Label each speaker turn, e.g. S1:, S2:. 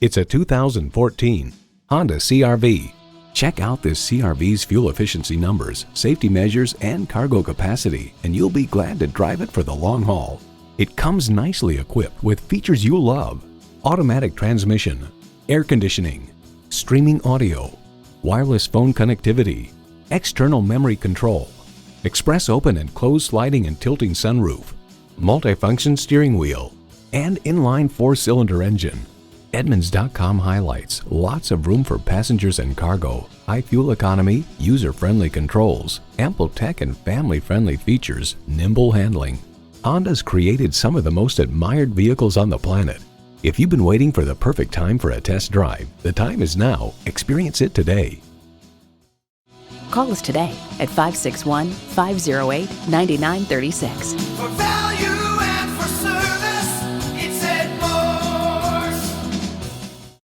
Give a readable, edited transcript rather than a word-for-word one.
S1: It's a 2014 Honda CR-V. Check out this CR-V's fuel efficiency numbers, safety measures, and cargo capacity, and you'll be glad to drive it for the long haul. It comes nicely equipped with features you'll love: automatic transmission, air conditioning, streaming audio, wireless phone connectivity, external memory control, express open and closed sliding and tilting sunroof, multifunction steering wheel, and inline 4-cylinder engine. Edmunds.com highlights lots of room for passengers and cargo, high fuel economy, user-friendly controls, ample tech and family-friendly features, nimble handling. Honda's created some of the most admired vehicles on the planet. If you've been waiting for the perfect time for a test drive, the time is now. Experience it today.
S2: Call us today at 561-508-9936.